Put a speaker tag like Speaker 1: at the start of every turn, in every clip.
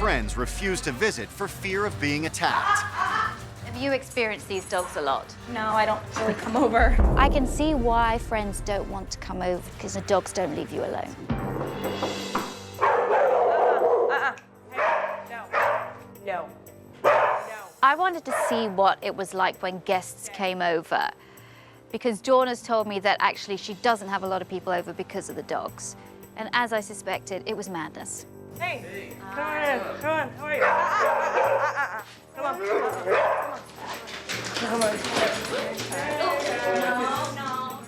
Speaker 1: friends refuse to visit for fear of being attacked.
Speaker 2: Have you experienced these dogs a lot?
Speaker 3: No, I don't really come over.
Speaker 2: I can see why friends don't want to come over, because the dogs don't leave you alone.
Speaker 3: No.
Speaker 2: I wanted to see what it was like when guests came over, because Dawn has told me that actually she doesn't have a lot of people over because of the dogs. And as I suspected, it was madness.
Speaker 3: Hey, come on in. Come on, how are you? Come on.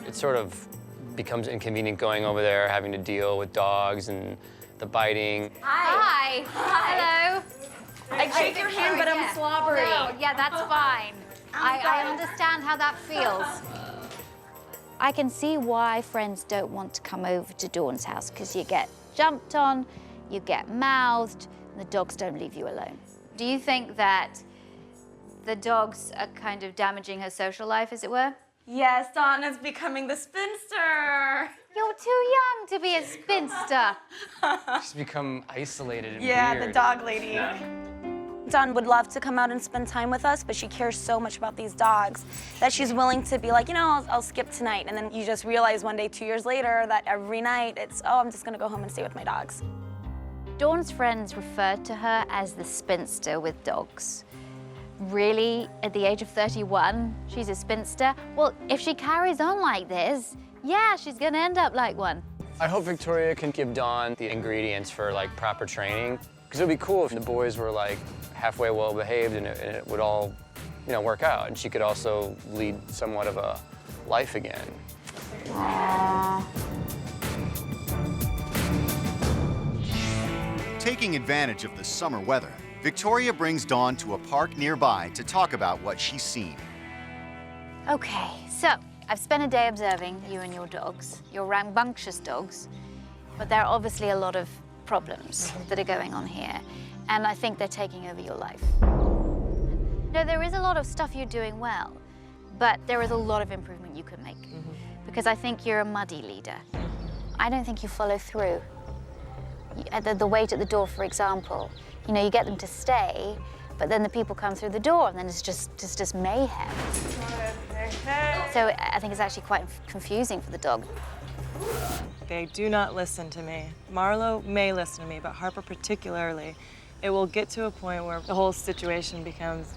Speaker 4: It sort of becomes inconvenient going over there, having to deal with dogs and the biting.
Speaker 2: Hi. Hello.
Speaker 3: I'd shake your hand, but I'm slobbery.
Speaker 2: No, yeah, that's fine. I understand how that feels. I can see why friends don't want to come over to Dawn's house, because you get jumped on, you get mouthed, and the dogs don't leave you alone. Do you think that the dogs are kind of damaging her social life, as it were?
Speaker 3: Yes, Donna's becoming the spinster.
Speaker 2: You're too young to be a spinster.
Speaker 4: She's become isolated and
Speaker 3: Yeah,
Speaker 4: weird.
Speaker 3: the dog lady. Dawn would love to come out and spend time with us, but she cares so much about these dogs that she's willing to be like, you know, I'll skip tonight. And then you just realize one day, 2 years later, that every night it's, oh, I'm just gonna go home and stay with my dogs.
Speaker 2: Dawn's friends referred to her as the spinster with dogs. Really, at the age of 31, she's a spinster? Well, if she carries on like this, yeah, she's gonna end up like one.
Speaker 4: I hope Victoria can give Dawn the ingredients for like proper training, because it would be cool if the boys were like halfway well behaved and it would all, you know, work out, and she could also lead somewhat of a life again.
Speaker 2: Aww.
Speaker 1: Taking advantage of the summer weather, Victoria brings Dawn to a park nearby to talk about what she's seen.
Speaker 2: Okay, so I've spent a day observing you and your dogs, your rambunctious dogs, but there are obviously a lot of problems that are going on here, and I think they're taking over your life. No, there is a lot of stuff you're doing well, but there is a lot of improvement you can make, because I think you're a muddy leader. I don't think you follow through. The wait at the door, for example, you know, you get them to stay, but then the people come through the door, and then it's just mayhem. So I think it's actually quite confusing for the dog.
Speaker 5: They do not listen to me. Marlo may listen to me, but Harper particularly. It will get to a point where the whole situation becomes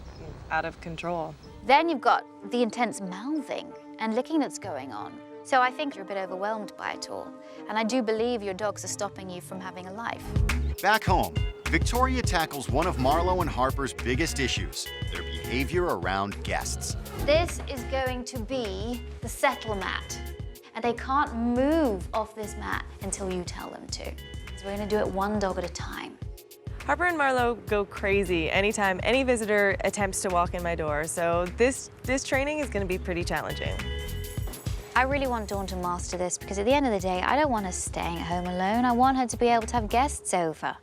Speaker 5: out of control.
Speaker 2: Then you've got the intense mouthing and licking that's going on. So I think you're a bit overwhelmed by it all. And I do believe your dogs are stopping you from having a life.
Speaker 1: Back home, Victoria tackles one of Marlo and Harper's biggest issues, their behavior around guests.
Speaker 2: This is going to be the settle mat. And they can't move off this mat until you tell them to. So we're gonna do it one dog at a time.
Speaker 5: Harper and Marlo go crazy anytime any visitor attempts to walk in my door, so this training is gonna be pretty challenging.
Speaker 2: I really want Dawn to master this, because at the end of the day, I don't want her staying at home alone. I want her to be able to have guests over.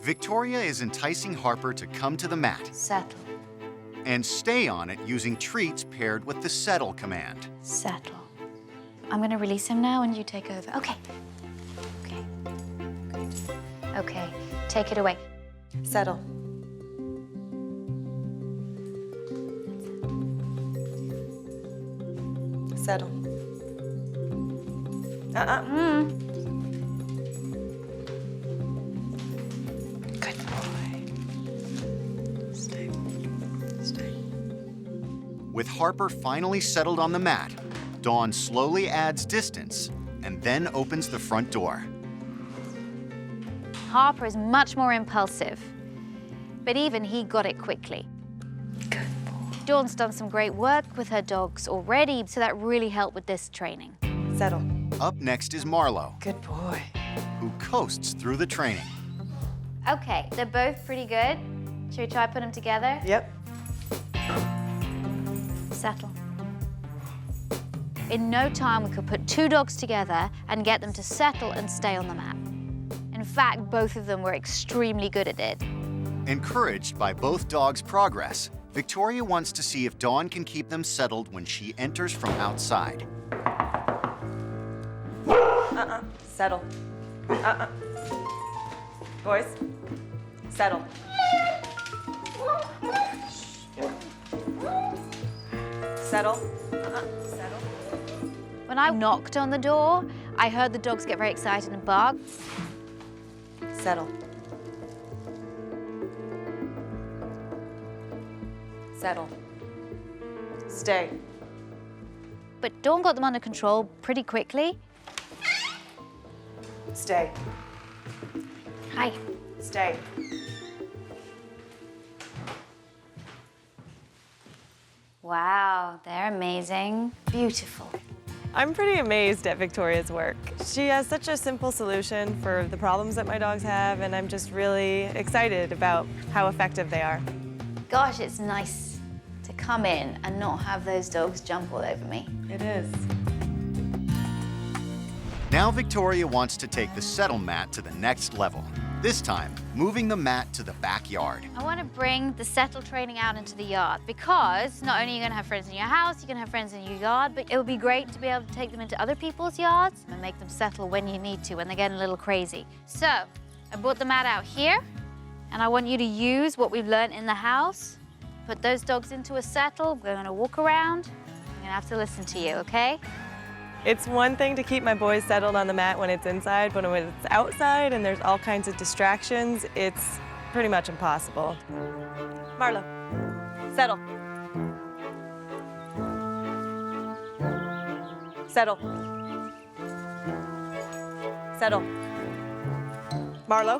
Speaker 1: Victoria is enticing Harper to come to the mat
Speaker 2: Settle,
Speaker 1: and stay on it using treats paired with the settle command.
Speaker 2: settle. I'm gonna release him now and you take over. Okay. Okay. Good. Okay, take it away.
Speaker 5: Settle. Settle. Good boy. Stay. Stay.
Speaker 1: With Harper finally settled on the mat, Dawn slowly adds distance and then opens the front door.
Speaker 2: Harper is much more impulsive, but even he got it quickly.
Speaker 5: Good boy.
Speaker 2: Dawn's done some great work with her dogs already, so that really helped with this training.
Speaker 5: Settle.
Speaker 1: Up next is Marlo,
Speaker 5: Good boy.
Speaker 1: who coasts through the training.
Speaker 2: Okay, they're both pretty good. Should we try put them together?
Speaker 5: Yep.
Speaker 2: Settle. In no time, we could put two dogs together and get them to settle and stay on the mat. In fact, both of them were extremely good at it.
Speaker 1: Encouraged by both dogs' progress, Victoria wants to see if Dawn can keep them settled when she enters from outside.
Speaker 5: Settle. Boys, Settle. Settle. Settle.
Speaker 2: When I knocked on the door, I heard the dogs get very excited and bark.
Speaker 5: Settle. Settle. Stay.
Speaker 2: But Dawn got them under control pretty quickly.
Speaker 5: Stay.
Speaker 2: Hi.
Speaker 5: Stay.
Speaker 2: Wow, they're amazing. Beautiful.
Speaker 5: I'm pretty amazed at Victoria's work. She has such a simple solution for the problems that my dogs have, and I'm just really excited about how effective they are.
Speaker 2: Gosh, it's nice to come in and not have those dogs jump all over me.
Speaker 5: It is.
Speaker 1: Now Victoria wants to take the settle mat to the next level. This time, moving the mat to the backyard.
Speaker 2: I want to bring the settle training out into the yard because not only are you going to have friends in your house, you're going to have friends in your yard, but it would be great to be able to take them into other people's yards and make them settle when you need to, when they're getting a little crazy. So, I brought the mat out here, and I want you to use what we've learned in the house. Put those dogs into a settle. We're going to walk around. I'm going to have to listen to you, okay?
Speaker 5: It's one thing to keep my boys settled on the mat when it's inside, but when it's outside and there's all kinds of distractions, it's pretty much impossible. Marlo, settle. Settle. Settle. Marlo.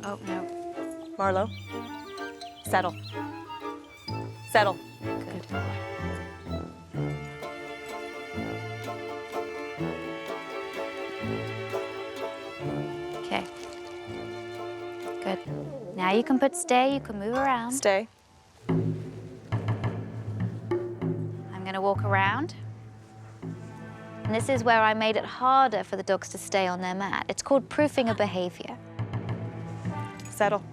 Speaker 2: Oh, no.
Speaker 5: Marlo. Settle. Settle.
Speaker 2: Good boy. Okay. Good. Now you can put stay, you can move around.
Speaker 5: Stay.
Speaker 2: I'm gonna walk around. And this is where I made it harder for the dogs to stay on their mat. It's called proofing a behavior.
Speaker 5: Settle.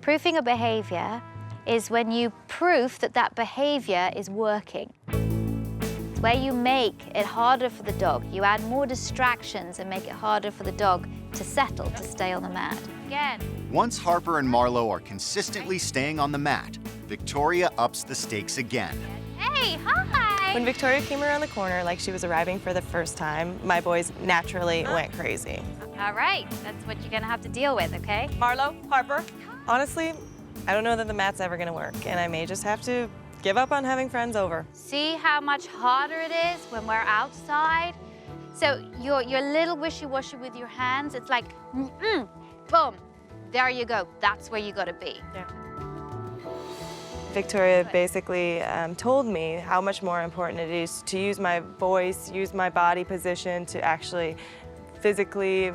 Speaker 2: Proofing a behavior is when you proof that that behavior is working. It's where you make it harder for the dog. You add more distractions and make it harder for the dog to settle, to stay on the mat. Again.
Speaker 1: Once Harper and Marlo are consistently staying on the mat, Victoria ups the stakes again.
Speaker 2: Hey, hi!
Speaker 5: When Victoria came around the corner like she was arriving for the first time, my boys naturally went crazy.
Speaker 2: All right, that's what you're gonna have to deal with, okay?
Speaker 5: Marlo, Harper, honestly, I don't know that the mat's ever gonna work, and I may just have to give up on having friends over.
Speaker 2: See how much harder it is when we're outside? So you're a little wishy-washy with your hands. It's like, boom, there you go. That's where you gotta be.
Speaker 5: Yeah. Victoria basically told me how much more important it is to use my voice, use my body position to actually physically,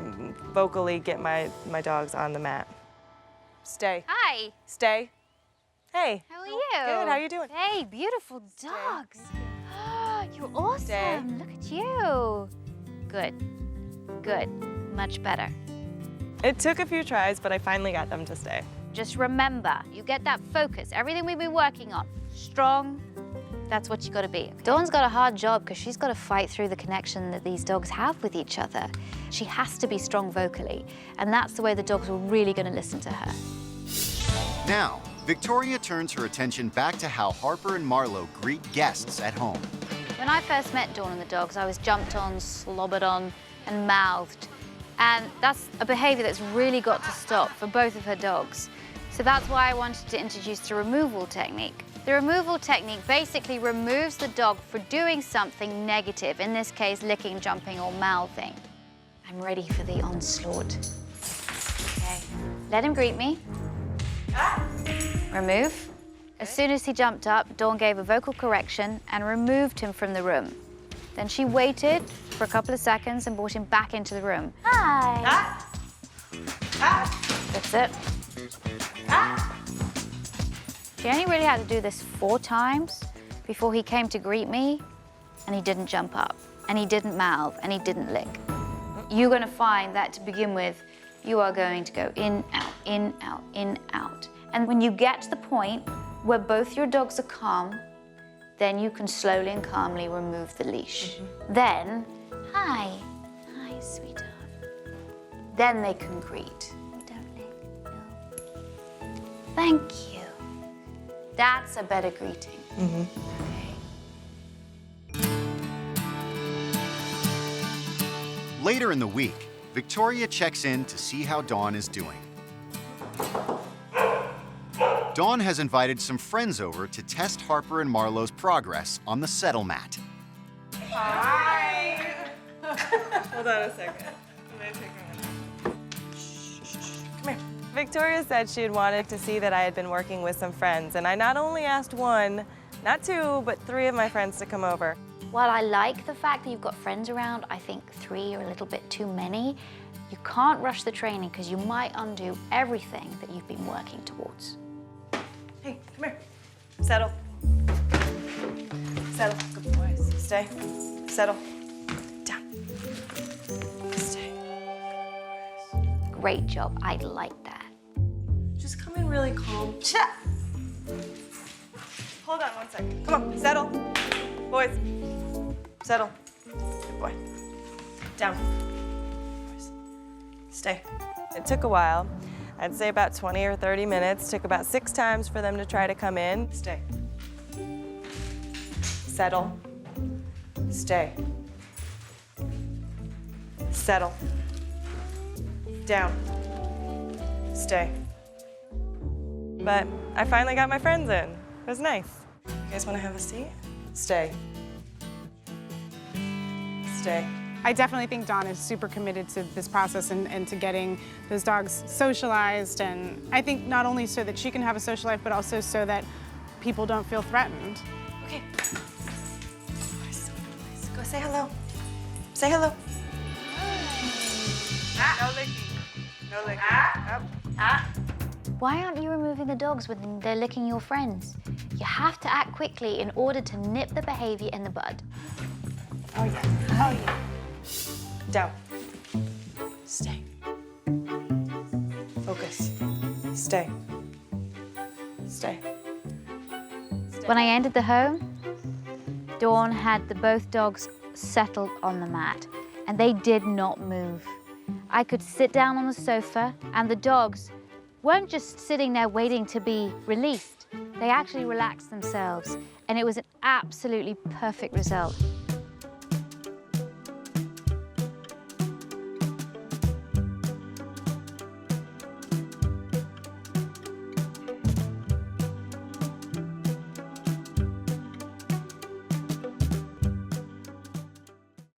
Speaker 5: vocally get my dogs on the mat. Stay.
Speaker 2: Hi.
Speaker 5: Stay. Hey.
Speaker 2: How are you?
Speaker 5: Good, how you doing?
Speaker 2: Hey, beautiful dogs. You're awesome.
Speaker 5: Stay.
Speaker 2: Look at you. Good. Good. Much better.
Speaker 5: It took a few tries, but I finally got them to stay.
Speaker 2: Just remember, you get that focus. Everything we've been working on, strong, that's what you gotta be. Dawn's got a hard job because she's gotta fight through the connection that these dogs have with each other. She has to be strong vocally, and that's the way the dogs are really gonna listen to her.
Speaker 1: Now, Victoria turns her attention back to how Harper and Marlo greet guests at home.
Speaker 2: When I first met Dawn and the dogs, I was jumped on, slobbered on, and mouthed. And that's a behavior that's really got to stop for both of her dogs. So that's why I wanted to introduce the removal technique. The removal technique basically removes the dog for doing something negative, in this case, licking, jumping, or mouthing. I'm ready for the onslaught. Okay, let him greet me. Remove. As soon as he jumped up, Dawn gave a vocal correction and removed him from the room. Then she waited for a couple of seconds and brought him back into the room. Hi. That's it. She only really had to do this 4 times before he came to greet me, and he didn't jump up, and he didn't mouth, and he didn't lick. You're gonna find that to begin with, you are going to go in, out, in, out, in, out. And when you get to the point where both your dogs are calm, then you can slowly and calmly remove the leash. Then, hi, sweetheart. Then they can greet. You don't lick, no. Thank you. That's a better greeting. Okay.
Speaker 1: Later in the week, Victoria checks in to see how Dawn is doing. Dawn has invited some friends over to test Harper and Marlowe's progress on the settle mat.
Speaker 5: Hi! Hold on a second. I'm gonna take a minute. Come here. Victoria said she had wanted to see that I had been working with some friends, and I not only asked one, not two, but 3 of my friends to come over.
Speaker 2: While I like the fact that you've got friends around, I think 3 are a little bit too many. You can't rush the training because you might undo everything that you've been working towards.
Speaker 5: Hey, come here. Settle. Settle. Good boys. Stay. Settle. Down. Stay. Good boys.
Speaker 2: Great job. I like that.
Speaker 5: Just come in really calm. Chat. Hold on 1 second. Come on. Settle. Boys. Settle. Good boy. Down. Boys. Stay. It took a while. I'd say about 20 or 30 minutes. Took about 6 times for them to try to come in. Stay. Settle. Stay. Settle. Down. Stay. But I finally got my friends in. It was nice. You guys want to have a seat? Stay. Stay.
Speaker 6: I definitely think Dawn is super committed to this process and to getting those dogs socialized. And I think not only so that she can have a social life, but also so that people don't feel threatened.
Speaker 5: Okay. Go say hello. Say hello. No licking. No licking.
Speaker 2: Why aren't you removing the dogs when they're licking your friends? You have to act quickly in order to nip the behavior in the bud.
Speaker 5: Oh, yeah. Oh, yeah. Down. Stay. Focus. Stay. Stay.
Speaker 2: When I entered the home, Dawn had both dogs settled on the mat, and they did not move. I could sit down on the sofa, and the dogs weren't just sitting there waiting to be released. They actually relaxed themselves, and it was an absolutely perfect result.